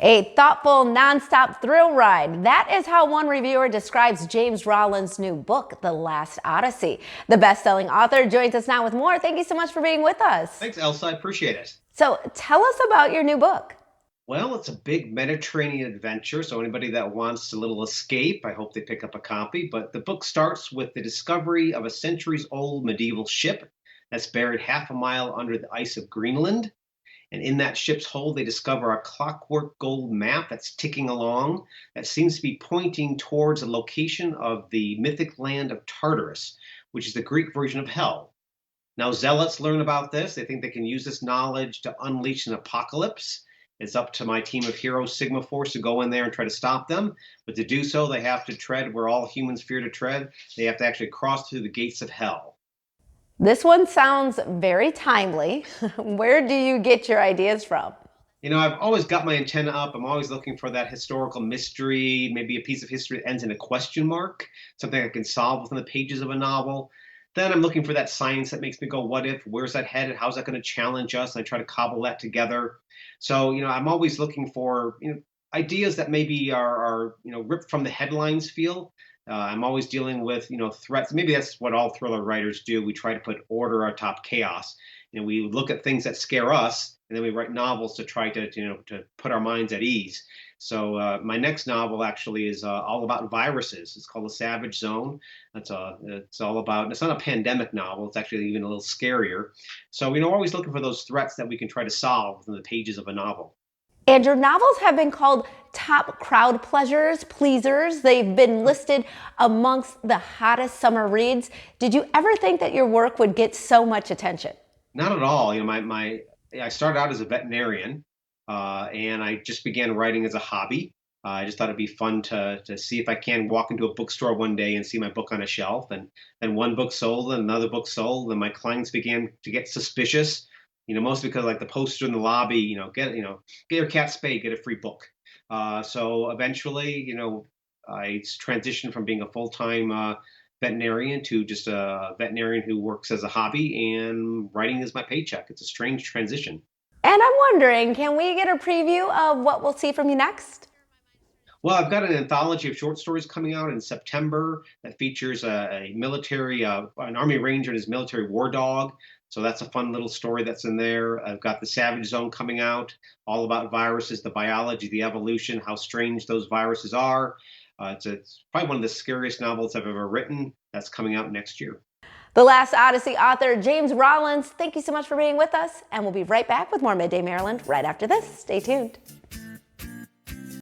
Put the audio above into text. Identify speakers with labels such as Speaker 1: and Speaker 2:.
Speaker 1: A thoughtful, nonstop thrill ride. That is how one reviewer describes James Rollins' new book, The Last Odyssey. The best-selling author joins us now with more. Thank you so much for being with us.
Speaker 2: Thanks, Elsa. I appreciate it.
Speaker 1: So tell us about your new book.
Speaker 2: Well, it's a big Mediterranean adventure, so anybody that wants a little escape, I hope they pick up a copy. But the book starts with the discovery of a centuries-old medieval ship that's buried half a mile under the ice of Greenland. And in that ship's hold, they discover a clockwork gold map that's ticking along that seems to be pointing towards the location of the mythic land of Tartarus, which is the Greek version of hell. Now, zealots learn about this. They think they can use this knowledge to unleash an apocalypse. It's up to my team of heroes, Sigma Force, to go in there and try to stop them. But to do so, they have to tread where all humans fear to tread. They have to actually cross through the gates of hell.
Speaker 1: This one sounds very timely. Where do you get your ideas from?
Speaker 2: I've always got my antenna up. I'm always looking for that historical mystery, maybe a piece of history that ends in a question mark, something I can solve within the pages of a novel. Then I'm looking for that science that makes me go, what if? Where's that headed? How's that going to challenge us? And I try to cobble that together. So, I'm always looking for, ideas that maybe are ripped from the headlines feel. I'm always dealing with, threats. Maybe that's what all thriller writers do. We try to put order atop chaos. We look at things that scare us, and then we write novels to try to put our minds at ease. So my next novel actually is all about viruses. It's called The Savage Zone. It's all about. It's not a pandemic novel. It's actually even a little scarier. So we're always looking for those threats that we can try to solve within the pages of a novel.
Speaker 1: And your novels have been called top crowd pleasers. They've been listed amongst the hottest summer reads. Did you ever think that your work would get so much attention?
Speaker 2: Not at all. I started out as a veterinarian, and I just began writing as a hobby. I just thought it'd be fun to see if I can walk into a bookstore one day and see my book on a shelf. And then one book sold, and another book sold, and my clients began to get suspicious. Mostly because like the poster in the lobby, get your cat spayed, get a free book. So eventually, I transitioned from being a full-time veterinarian to just a veterinarian who works as a hobby, and writing is my paycheck. It's a strange transition.
Speaker 1: And I'm wondering, can we get a preview of what we'll see from you next?
Speaker 2: Well, I've got an anthology of short stories coming out in September that features a military, an Army Ranger and his military war dog. So that's a fun little story that's in there. I've got The Savage Zone coming out, all about viruses, the biology, the evolution, how strange those viruses are. It's probably one of the scariest novels I've ever written. That's coming out next year.
Speaker 1: The Last Odyssey author, James Rollins, thank you so much for being with us. And we'll be right back with more Midday Maryland right after this. Stay tuned.